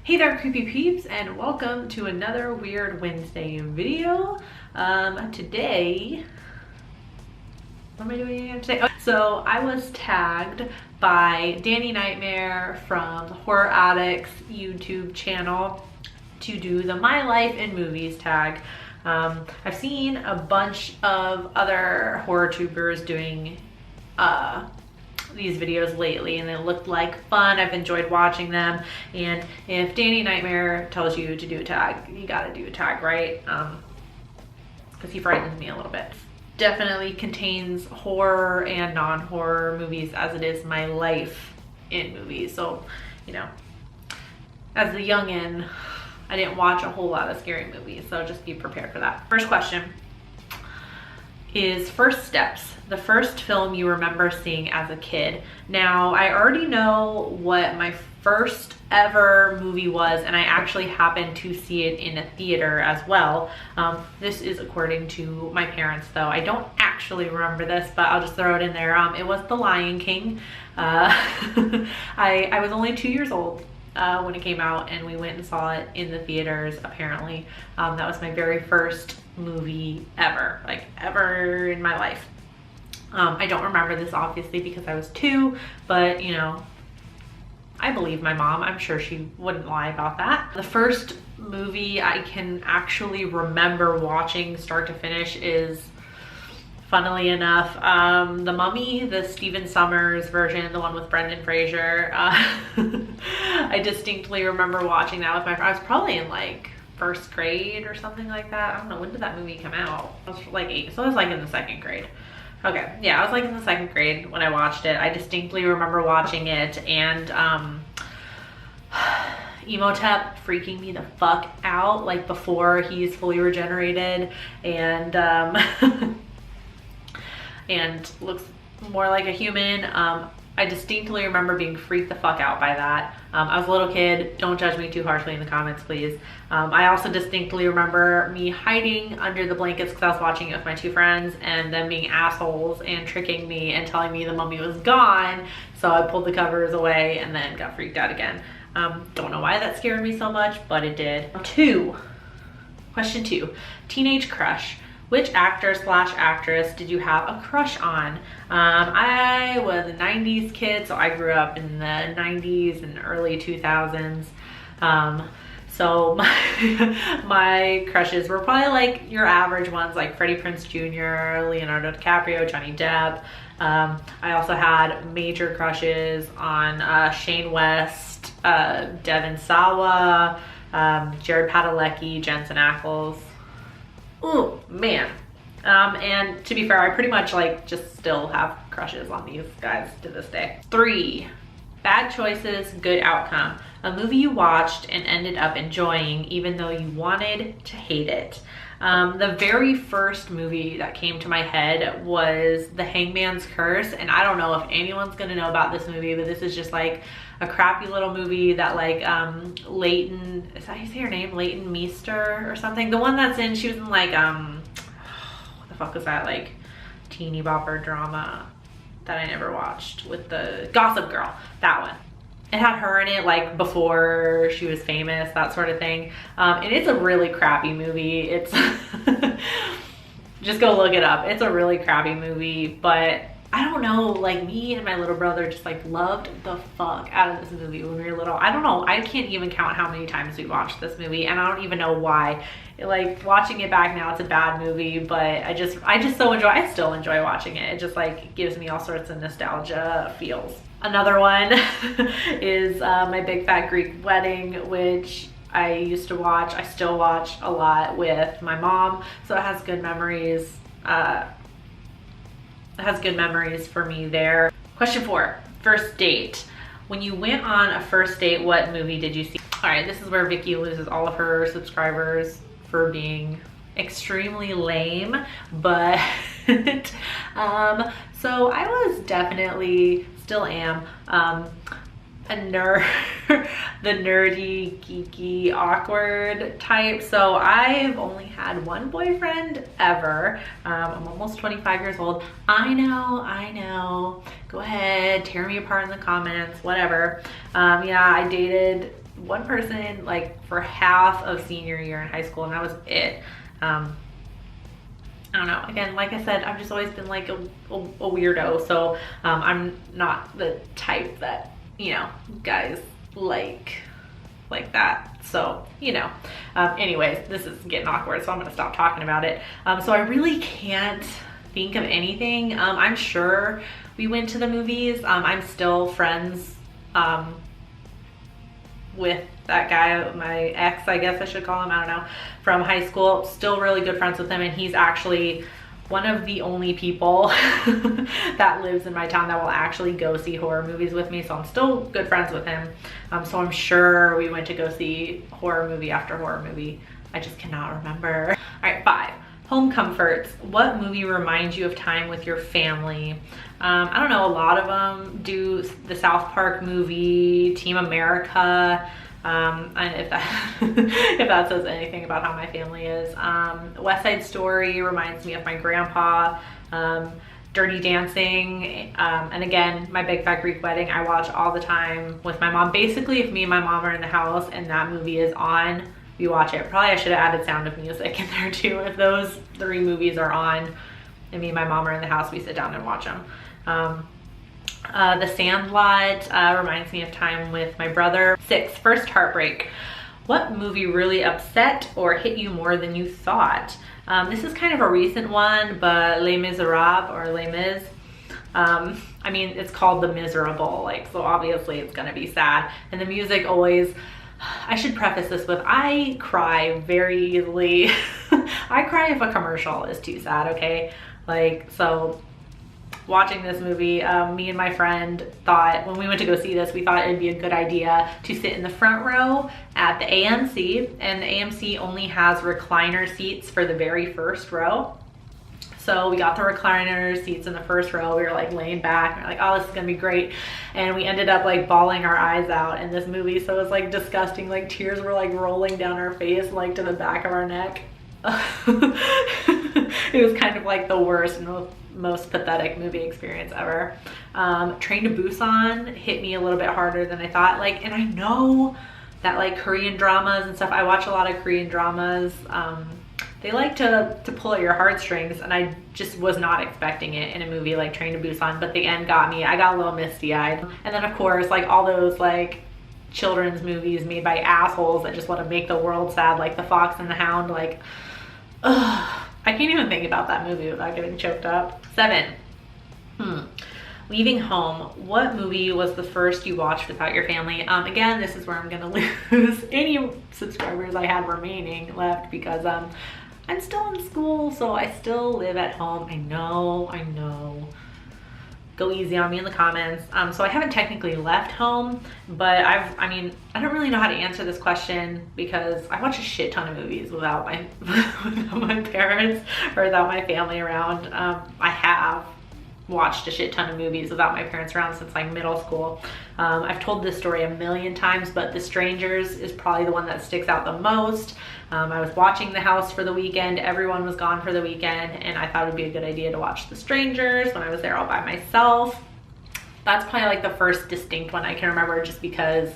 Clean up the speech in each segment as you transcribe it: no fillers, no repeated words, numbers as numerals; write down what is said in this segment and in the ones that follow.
Hey there, creepy peeps, and welcome to another Weird Wednesday video. Today, what am I doing again today? Oh, so I was tagged by Danny Knightmare from the Horror Addicts YouTube channel to do the My Life in Movies tag. I've seen a bunch of other horror tubers doing these videos lately and they looked like fun. I've enjoyed watching them, and if Danny Knightmare tells you to do a tag, you gotta do a tag, right? Because he frightens me a little bit. Definitely contains horror and non-horror movies, as it is my life in movies. So, you know, as a youngin', I didn't watch a whole lot of scary movies, so just be prepared for that. First question is First Steps, the first film you remember seeing as a kid. Now, I already know what my first ever movie was, and I actually happened to see it in a theater as well. This is according to my parents, though. I don't actually remember this, but I'll just throw it in there. It was The Lion King. I was only 2 years old when it came out, and we went and saw it in the theaters, apparently. That was my very first movie ever, like ever in my life. I don't remember this obviously because I was 2, but you know, I believe my mom. I'm sure she wouldn't lie about that. The first movie I can actually remember watching start to finish is, funnily enough, The Mummy, the Stephen Sommers version, the one with Brendan Fraser. I distinctly remember watching that with my friend. I was probably in like first grade or something like that. I don't know, when did that movie come out? I was like 8, so I was like in the second grade. Okay, yeah, I was like in the second grade when I watched it. I distinctly remember watching it, and Emotep freaking me the fuck out, like before he's fully regenerated and and looks more like a human. I distinctly remember being freaked the fuck out by that. I was a little kid. Don't judge me too harshly in the comments, please. I also distinctly remember me hiding under the blankets because I was watching it with my 2 friends, and them being assholes and tricking me and telling me the mummy was gone. So I pulled the covers away and then got freaked out again. Don't know why that scared me so much, but it did. Question 2, teenage crush. Which actor / actress did you have a crush on? I was a 90s kid, so I grew up in the 90s and early 2000s. So my crushes were probably like your average ones, like Freddie Prinze Jr., Leonardo DiCaprio, Johnny Depp. I also had major crushes on Shane West, Devin Sawa, Jared Padalecki, Jensen Ackles. Oh man. And to be fair, I pretty much like just still have crushes on these guys to this day. 3, bad choices, good outcome. A movie you watched and ended up enjoying even though you wanted to hate it. The very first movie that came to my head was The Hangman's Curse, and I don't know if anyone's gonna know about this movie, but this is just like a crappy little movie that like Leighton, is that how you say her name? Leighton Meester or something? The one that's in, she was in like what the fuck was that, like teeny bopper drama that I never watched with the Gossip Girl, that one. It had her in it like before she was famous, that sort of thing. And it's a really crappy movie. It's just go look it up. It's a really crappy movie, but I don't know, like me and my little brother just like loved the fuck out of this movie when we were little. I don't know, I can't even count how many times we watched this movie, and I don't even know why. Like watching it back now, it's a bad movie, but I just so enjoy, I still enjoy watching it. It just like gives me all sorts of nostalgia feels. Another one is My Big Fat Greek Wedding, which I used to watch, I still watch a lot with my mom, so it has good memories. It has good memories for me there. Question 4, first date. When you went on a first date, what movie did you see? All right, this is where Vicky loses all of her subscribers for being extremely lame, but so I was definitely, still am, a nerd, the nerdy, geeky, awkward type. So I've only had one boyfriend ever. I'm almost 25 years old. I know. Go ahead, tear me apart in the comments, whatever. Yeah, I dated one person like for half of senior year in high school, and that was it. I don't know, again, like I said, I've just always been like a weirdo, so I'm not the type that, you know, guys like that. So, you know, anyways, this is getting awkward, so I'm gonna stop talking about it. So I really can't think of anything. I'm sure we went to the movies. I'm still friends with that guy, my ex, I guess I should call him, I don't know, from high school. Still really good friends with him, and he's actually one of the only people that lives in my town that will actually go see horror movies with me, so I'm still good friends with him. So I'm sure we went to go see horror movie after horror movie. I just cannot remember. All right, 5. Home comforts. What movie reminds you of time with your family? I don't know, a lot of them do the South Park movie, Team America, and if that, if that says anything about how my family is. West Side Story reminds me of my grandpa. Dirty Dancing, and again, My Big Fat Greek Wedding, I watch all the time with my mom. Basically, if me and my mom are in the house and that movie is on, we watch it. Probably I should have added Sound of Music in there too. If those 3 movies are on and me and my mom are in the house, we sit down and watch them. The Sandlot reminds me of time with my brother. 6, First Heartbreak. What movie really upset or hit you more than you thought? This is kind of a recent one, but Les Miserables, or Les Mis. I mean, it's called The Miserable, like, so obviously it's gonna be sad. And the music always, I should preface this with, I cry very easily. I cry if a commercial is too sad, okay? Like, so watching this movie, me and my friend thought, when we went to go see this, we thought it'd be a good idea to sit in the front row at the AMC, and the AMC only has recliner seats for the very first row. So we got the recliner seats in the first row. We were like laying back, and we're like, oh, this is gonna be great. And we ended up like bawling our eyes out in this movie. So it was like disgusting, like tears were like rolling down our face, like to the back of our neck. It was kind of like the worst and most pathetic movie experience ever. Train to Busan hit me a little bit harder than I thought. Like, and I know that like Korean dramas and stuff, I watch a lot of Korean dramas. They like to pull at your heartstrings, and I just was not expecting it in a movie like Train to Busan, but the end got me. I got a little misty-eyed. And then of course, like all those like children's movies made by assholes that just want to make the world sad, like The Fox and the Hound, like, ugh. I can't even think about that movie without getting choked up. 7. Leaving home. What movie was the first you watched without your family? Again, this is where I'm gonna lose any subscribers I had remaining left, because I'm still in school, so I still live at home. I know. Go easy on me in the comments. So I haven't technically left home, but I mean, I don't really know how to answer this question, because I watch a shit ton of movies without my, without my parents or without my family around. I have watched a shit ton of movies without my parents around since like middle school. I've told this story a million times, but The Strangers is probably the one that sticks out the most. I was watching The House for the weekend. Everyone was gone for the weekend, and I thought it would be a good idea to watch The Strangers when I was there all by myself. That's probably like the first distinct one I can remember, just because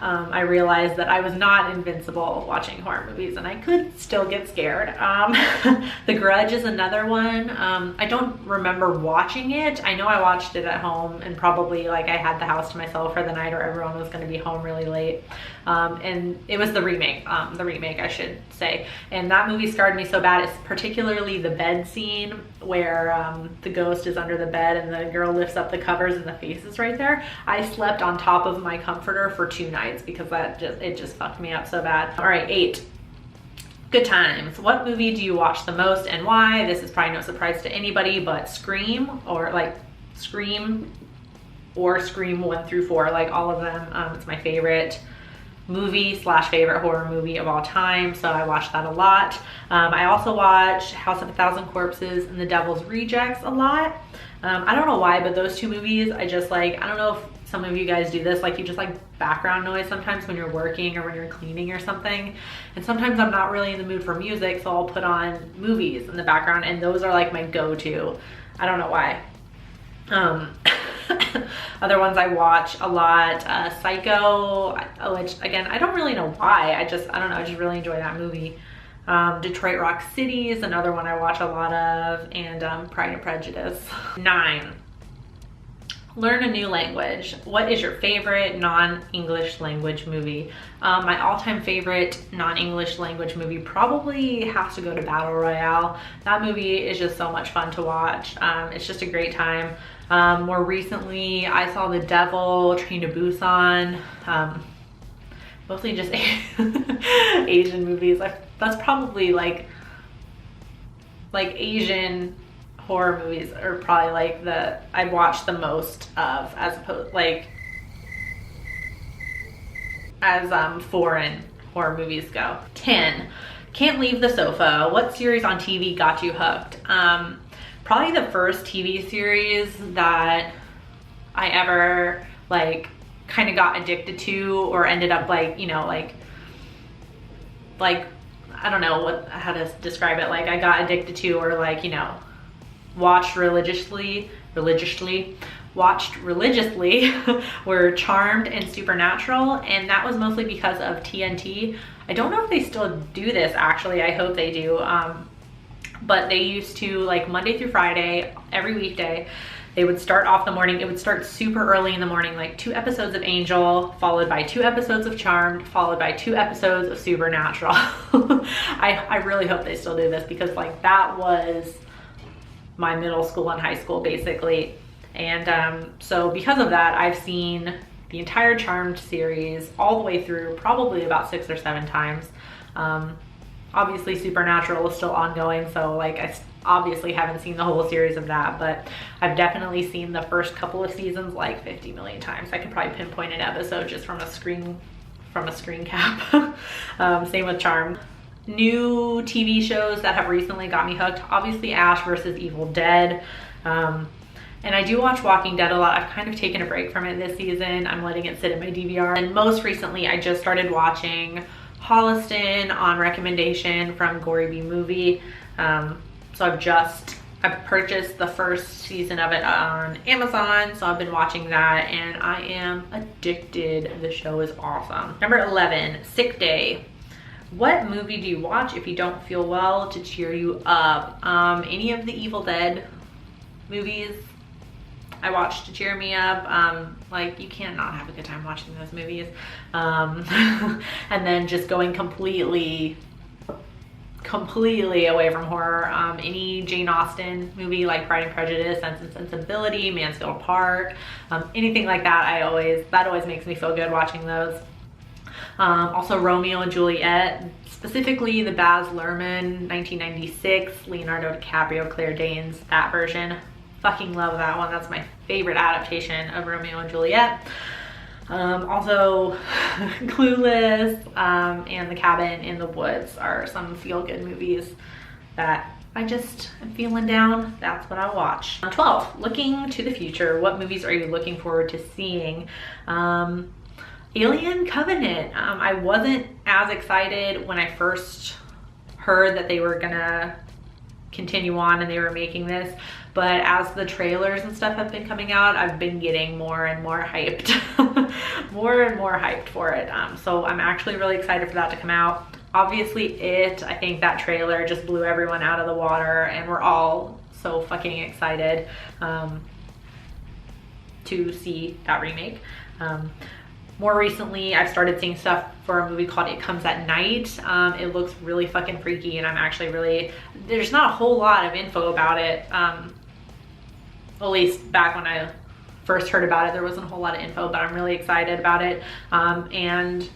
I realized that I was not invincible watching horror movies, and I could still get scared. The Grudge is another one. I don't remember watching it. I know I watched it at home, and probably like I had the house to myself for the night, or everyone was going to be home really late. And it was the remake I should say. And that movie scarred me so bad. It's particularly the bed scene where the ghost is under the bed and the girl lifts up the covers and the face is right there. I slept on top of my comforter for 2 nights because it just fucked me up so bad. All right, 8. Good times. What movie do you watch the most and why? This is probably no surprise to anybody, but Scream, or Scream 1 through 4, like all of them. It's my favorite movie / favorite horror movie of all time, so I watch that a lot. I also watch House of a Thousand Corpses and The Devil's Rejects a lot. I don't know why, but those 2 movies, I just like, I don't know if some of you guys do this, like you just like background noise sometimes when you're working or when you're cleaning or something. And sometimes I'm not really in the mood for music, so I'll put on movies in the background, and those are like my go-to. I don't know why. Other ones I watch a lot, Psycho, which again, I don't really know why. I don't know, I just really enjoy that movie. Detroit Rock City is another one I watch a lot of, and Pride and Prejudice. 9. Learn a new language. What is your favorite non-English language movie? My all-time favorite non-English language movie probably has to go to Battle Royale. That movie is just so much fun to watch. It's just a great time. More recently, I saw The Devil, Train to Busan, mostly just Asian movies. That's probably like Asian horror movies are probably like I watch the most of, as opposed as foreign horror movies go. 10. Cant Leave the Sofa. What series on TV got you hooked? Probably the first TV series that I ever like kind of got addicted to, or ended up like, you know, like I don't know how to describe it. Like I got addicted to, or like, you know, watched religiously were Charmed and Supernatural, and that was mostly because of TNT. I don't know if they still do this, actually. I hope they do. But they used to, like, Monday through Friday, every weekday, they would start off the morning. It would start super early in the morning, like 2 episodes of Angel, followed by 2 episodes of Charmed, followed by 2 episodes of Supernatural. I really hope they still do this, because like that was my middle school and high school basically. And so because of that, I've seen the entire Charmed series all the way through, probably about 6 or 7 times. Obviously Supernatural is still ongoing, so like I obviously haven't seen the whole series of that, but I've definitely seen the first couple of seasons like 50 million times. I could probably pinpoint an episode just from a screen cap. Same with Charmed. New TV shows that have recently got me hooked, obviously Ash versus Evil Dead. And I do watch Walking Dead a lot. I've kind of taken a break from it this season. I'm letting it sit in my DVR. And most recently, I just started watching Holliston on recommendation from Gory B Movie. So I've purchased the first season of it on Amazon, so I've been watching that and I am addicted. The show is awesome. Number 11, Sick Day. What movie do you watch if you don't feel well to cheer you up? Any of the Evil Dead movies I watch to cheer me up. Like, you can't not have a good time watching those movies. And then just going completely away from horror. Any Jane Austen movie like Pride and Prejudice, Sense and Sensibility, Mansfield Park, anything like that, that always makes me feel good watching those. Also Romeo and Juliet, specifically the Baz Luhrmann 1996, Leonardo DiCaprio, Claire Danes, that version. Fucking love that one. That's my favorite adaptation of Romeo and Juliet. Also Clueless and The Cabin in the Woods are some feel-good movies that I just am feeling down. That's what I watch. 12, looking to the future. What movies are you looking forward to seeing? Alien Covenant. I wasn't as excited when I first heard that they were gonna continue on and they were making this, but as the trailers and stuff have been coming out, I've been getting more and more hyped. more and more hyped for it. So I'm actually really excited for that to come out. Obviously I think that trailer just blew everyone out of the water, and we're all so fucking excited to see that remake. More recently, I've started seeing stuff for a movie called It Comes at Night. It looks really fucking freaky, and I'm actually there's not a whole lot of info about it. At least back when I first heard about it, there wasn't a whole lot of info, but I'm really excited about it. And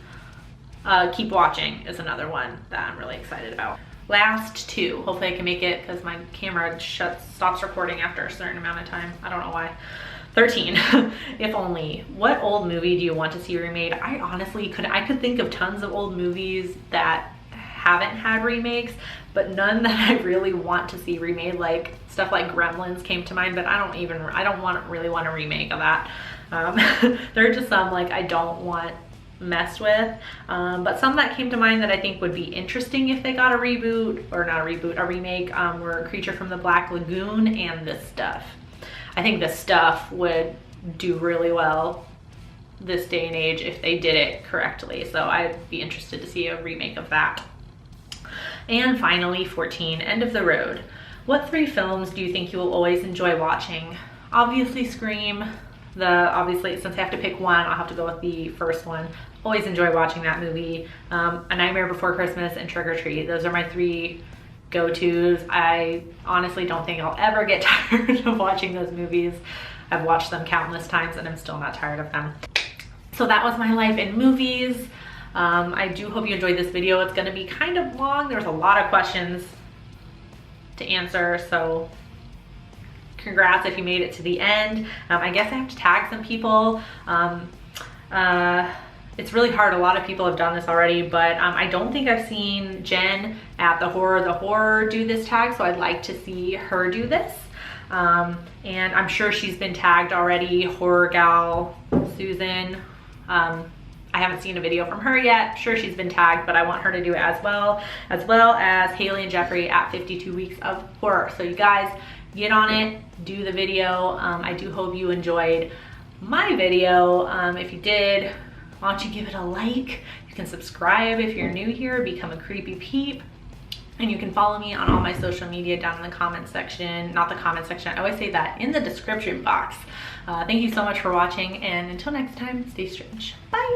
Keep Watching is another one that I'm really excited about. Last 2, hopefully I can make it because my camera stops recording after a certain amount of time. I don't know why. 13, If Only. What old movie do you want to see remade? I honestly could think of tons of old movies that haven't had remakes, but none that I really want to see remade. Like stuff like Gremlins came to mind, but I don't really want a remake of that. There are just some like I don't want messed with, but some that came to mind that I think would be interesting if they got a reboot, or not a reboot, a remake, were Creature from the Black Lagoon and This Stuff. I think This Stuff would do really well this day and age if they did it correctly. So I'd be interested to see a remake of that. And finally, 14, End of the Road. What 3 films do you think you will always enjoy watching? Obviously Scream. Obviously, since I have to pick one, I'll have to go with the first one. Always enjoy watching that movie. A Nightmare Before Christmas and Trick or Treat. Those are my 3 go-tos. I honestly don't think I'll ever get tired of watching those movies. I've watched them countless times and I'm still not tired of them. So that was my life in movies. I do hope you enjoyed this video. It's going to be kind of long. There's a lot of questions to answer, so congrats if you made it to the end. I guess I have to tag some people. It's really hard. A lot of people have done this already, but I don't think I've seen Jen at the Horror do this tag, so I'd like to see her do this. And I'm sure she's been tagged already. HorrorGal, Susan. I haven't seen a video from her yet. I'm sure she's been tagged, but I want her to do it as well as Haley and Jeffrey at 52 Weeks of Horror. So you guys get on it, do the video. I do hope you enjoyed my video. If you did, why don't you give it a like? You can subscribe if you're new here, become a creepy peep. And you can follow me on all my social media down in the comment section. Not the comment section, I always say that, in the description box. Thank you so much for watching, and until next time, stay strange. Bye!